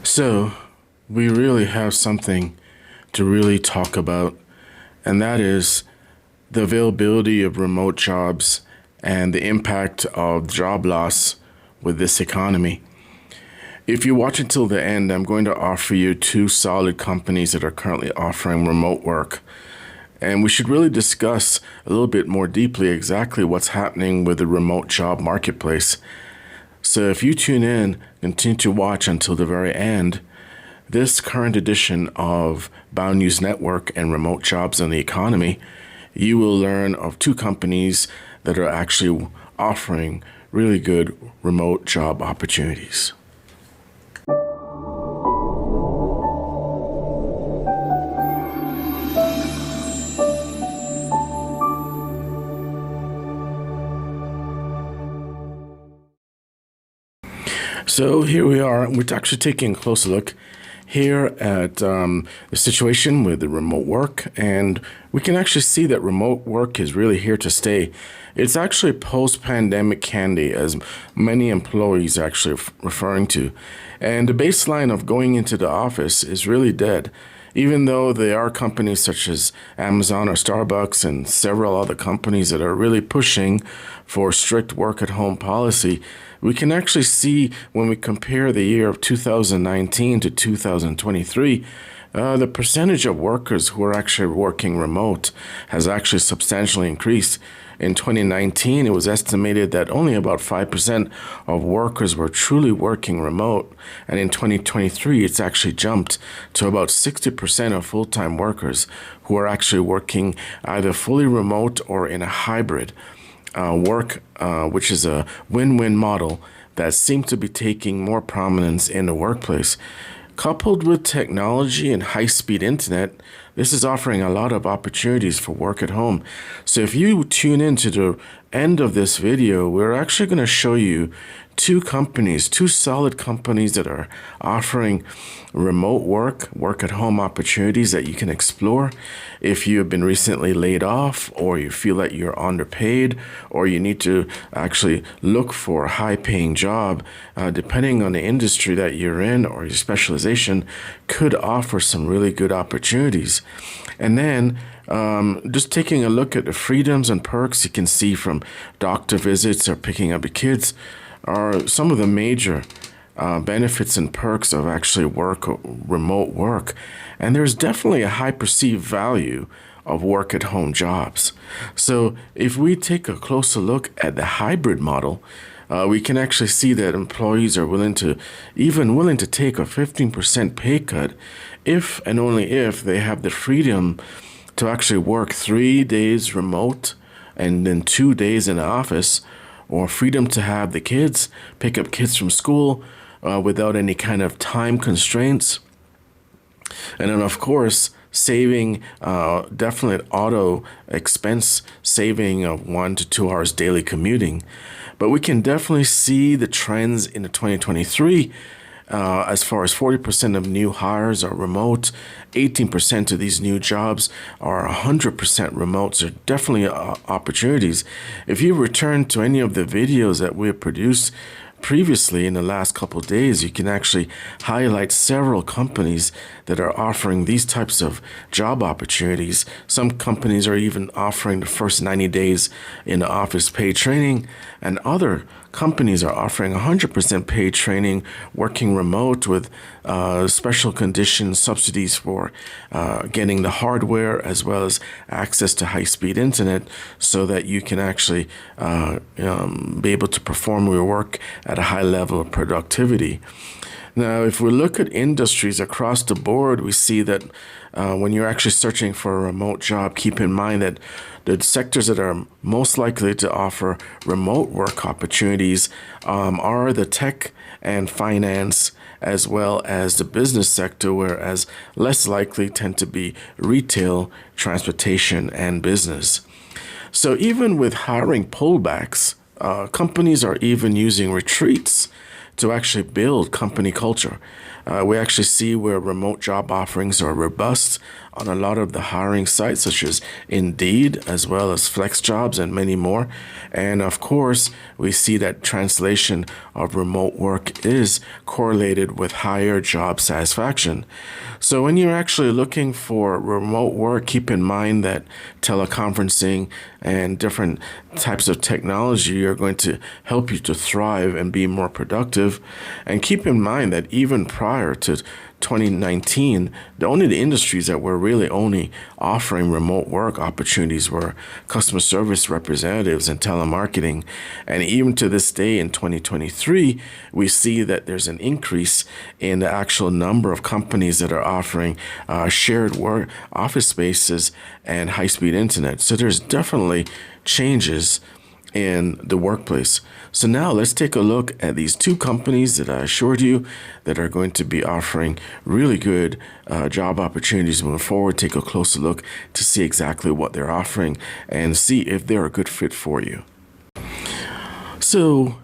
So, we really have something to really talk about, and that is the availability of remote jobs and the impact of job loss with this economy. If you watch until the end, I'm going to offer you two solid companies that are currently offering remote work. And we should really discuss a little bit more deeply exactly what's happening with the remote job marketplace. So if you tune in, continue to watch until the very end, this current edition of Bound News Network and Remote Jobs in the Economy, you will learn of two companies that are actually offering really good remote job opportunities. So here we are. We're actually taking a closer look here at the situation with the remote work, and we can actually see that remote work is really here to stay. It's actually post-pandemic candy, as many employees are actually referring to. And the baseline of going into the office is really dead. Even though there are companies such as Amazon or Starbucks and several other companies that are really pushing for strict work at home policy, we can actually see when we compare the year of 2019 to 2023, the percentage of workers who are actually working remote has actually substantially increased. In 2019, it was estimated that only about 5% of workers were truly working remote. And in 2023, it's actually jumped to about 60% of full-time workers who are actually working either fully remote or in a hybrid work, which is a win-win model that seems to be taking more prominence in the workplace. Coupled with technology and high-speed internet, this is offering a lot of opportunities for work at home. So if you tune in to the end of this video, we're actually going to show you two companies, two solid companies that are offering remote work at home opportunities that you can explore. If you have been recently laid off, or you feel that you're underpaid, or you need to actually look for a high paying job, depending on the industry that you're in or your specialization, could offer some really good opportunities. And then just taking a look at the freedoms and perks you can see from doctor visits or picking up the kids are some of the major benefits and perks of actually remote work. And there's definitely a high perceived value of work at home jobs. So if we take a closer look at the hybrid model, we can actually see that employees are willing to take a 15% pay cut if and only if they have the freedom to actually work 3 days remote and then 2 days in the office, or freedom to have the kids pick up kids from school without any kind of time constraints. And then, of course, saving definite auto expense saving of 1 to 2 hours daily commuting. But we can definitely see the trends in the 2023 as far as 40% of new hires are remote, 18% of these new jobs are 100% remote. So definitely opportunities. If you return to any of the videos that we have produced previously in the last couple of days, you can actually highlight several companies that are offering these types of job opportunities. Some companies are even offering the first 90 days in the office paid training, and other companies are offering 100% paid training working remote with special conditions, subsidies for getting the hardware as well as access to high-speed internet so that you can actually be able to perform your work at a high level of productivity. Now, if we look at industries across the board, we see that when you're actually searching for a remote job, keep in mind that the sectors that are most likely to offer remote work opportunities are the tech and finance, as well as the business sector, whereas less likely tend to be retail, transportation, and business. So even with hiring pullbacks, companies are even using retreats to actually build company culture. We actually see where remote job offerings are robust on a lot of the hiring sites, such as Indeed, as well as FlexJobs and many more. And of course, we see that translation of remote work is correlated with higher job satisfaction. So when you're actually looking for remote work, keep in mind that teleconferencing and different types of technology are going to help you to thrive and be more productive. And keep in mind that even prior to 2019, the industries that were really only offering remote work opportunities were customer service representatives and telemarketing. And even to this day in 2023, we see that there's an increase in the actual number of companies that are offering shared work office spaces and high-speed internet. So there's definitely changes in the workplace. So now let's take a look at these two companies that I assured you that are going to be offering really good job opportunities moving forward. Take a closer look to see exactly what they're offering and see if they're a good fit for you. So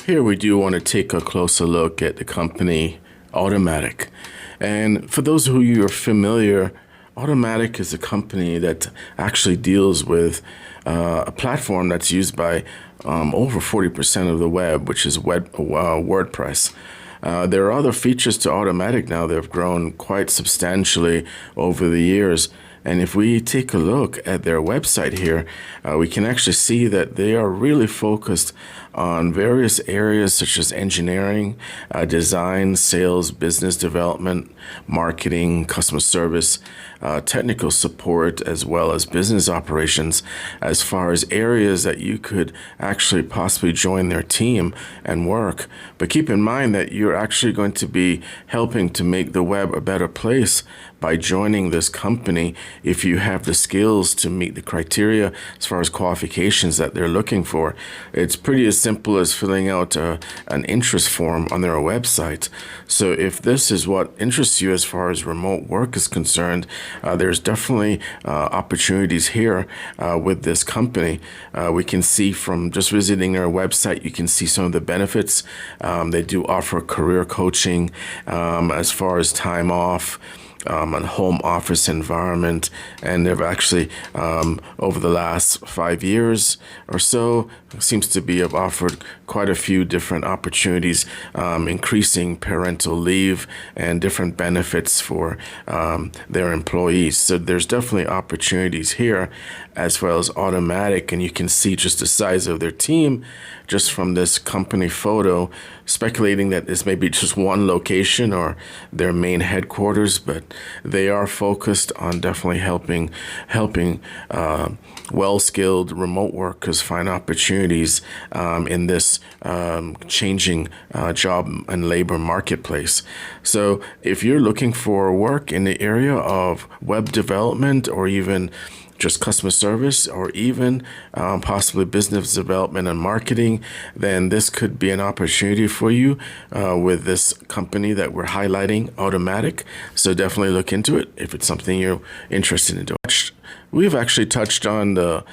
here we do want to take a closer look at the company Automatic. And for those of you who are familiar, Automatic is a company that actually deals with a platform that's used by over 40% of the web, which is WordPress. There are other features to Automatic now that have grown quite substantially over the years. And if we take a look at their website here, we can actually see that they are really focused on various areas such as engineering, design, sales, business development, marketing, customer service, technical support, as well as business operations, as far as areas that you could actually possibly join their team and work. But keep in mind that you're actually going to be helping to make the web a better place by joining this company if you have the skills to meet the criteria as far as qualifications that they're looking for. It's pretty as simple as filling out an interest form on their website. So if this is what interests you as far as remote work is concerned, there's definitely opportunities here with this company. We can see from just visiting their website, you can see some of the benefits. They do offer career coaching as far as time off, a home office environment, and they've actually over the last 5 years or so seems to be have offered quite a few different opportunities, increasing parental leave and different benefits for their employees. So there's definitely opportunities here as well as Automatic, and you can see just the size of their team just from this company photo, speculating that this may be just one location or their main headquarters, but they are focused on definitely helping well-skilled remote workers find opportunities in this changing job and labor marketplace. So if you're looking for work in the area of web development or even just customer service or even possibly business development and marketing, then this could be an opportunity for you with this company that we're highlighting, Automatic. So definitely look into it if it's something you're interested in doing. We've actually touched on the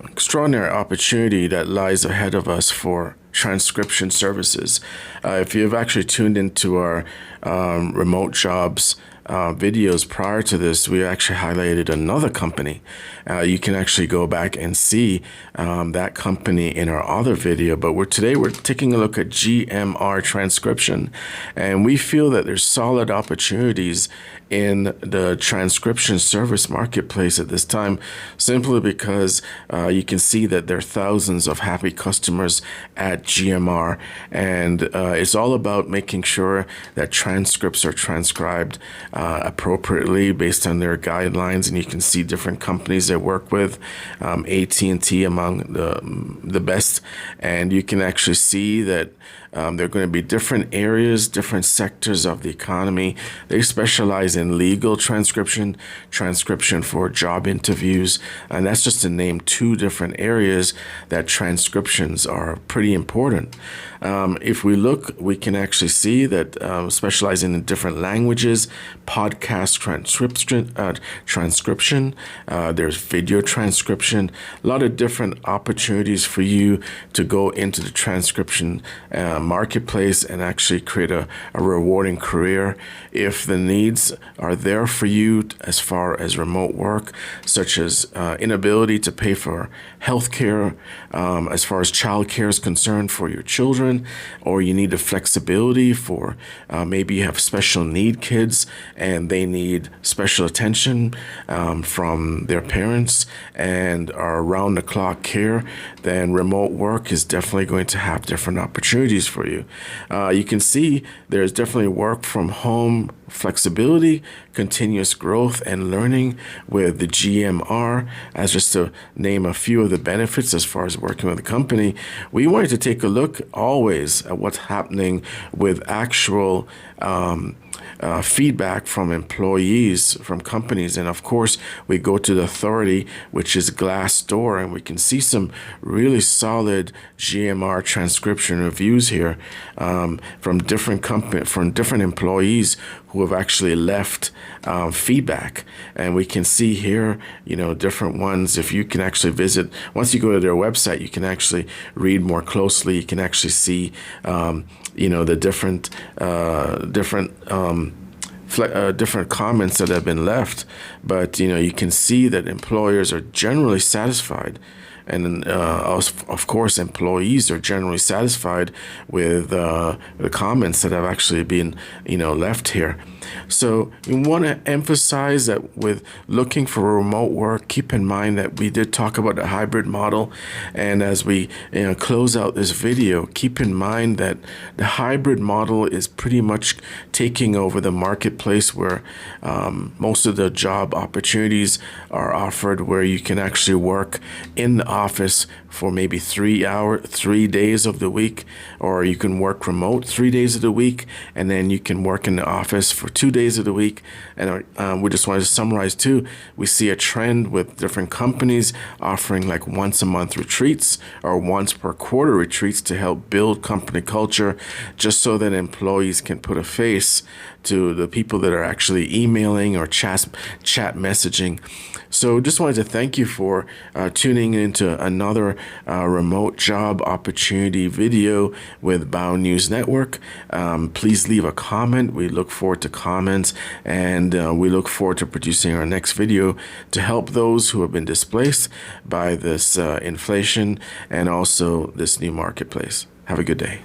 extraordinary opportunity that lies ahead of us for transcription services. If you've actually tuned into our remote jobs videos prior to this, we actually highlighted another company. You can actually go back and see that company in our other video, but today we're taking a look at GMR Transcription, and we feel that there's solid opportunities in the transcription service marketplace at this time, simply because you can see that there are thousands of happy customers at GMR, and it's all about making sure that transcripts are transcribed appropriately based on their guidelines. And you can see different companies they work with, AT&T among the best, and you can actually see that there are going to be different areas, different sectors of the economy. They specialize in legal transcription, transcription for job interviews, and that's just to name two different areas that transcriptions are pretty important. If we look, we can actually see that specializing in different languages, podcast transcription, there's video transcription, a lot of different opportunities for you to go into the transcription marketplace and actually create a rewarding career. If the needs are there for you as far as remote work, such as inability to pay for health care, as far as child care is concerned for your children, or you need the flexibility for maybe you have special need kids and they need special attention from their parents and are around the clock care, then remote work is definitely going to have different opportunities for you. You can see there's definitely work from home flexibility, continuous growth, and learning with the GMR, as just to name a few of the benefits as far as working with a company. We wanted to take a look always at what's happening with actual feedback from employees, from companies. And of course, we go to the authority, which is Glassdoor, and we can see some really solid GMR transcription reviews here from different employees who have actually left feedback. And we can see here, different ones. If you can actually visit, once you go to their website, you can actually read more closely. You can actually see, the different comments that have been left. But, you can see that employers are generally satisfied. And of course, employees are generally satisfied with the comments that have actually been, left here. So we want to emphasize that with looking for remote work, keep in mind that we did talk about the hybrid model. And as we close out this video, keep in mind that the hybrid model is pretty much taking over the marketplace, where most of the job opportunities are offered where you can actually work in the office for maybe 3 days of the week, or you can work remote 3 days of the week, and then you can work in the office for 2 days of the week. And we just wanted to summarize too, we see a trend with different companies offering like once a month retreats or once per quarter retreats to help build company culture, just so that employees can put a face to the people that are actually emailing or chat messaging. So just wanted to thank you for tuning into another remote job opportunity video with Bao News Network. Please leave a comment. We look forward to comments, and we look forward to producing our next video to help those who have been displaced by this inflation and also this new marketplace. Have a good day.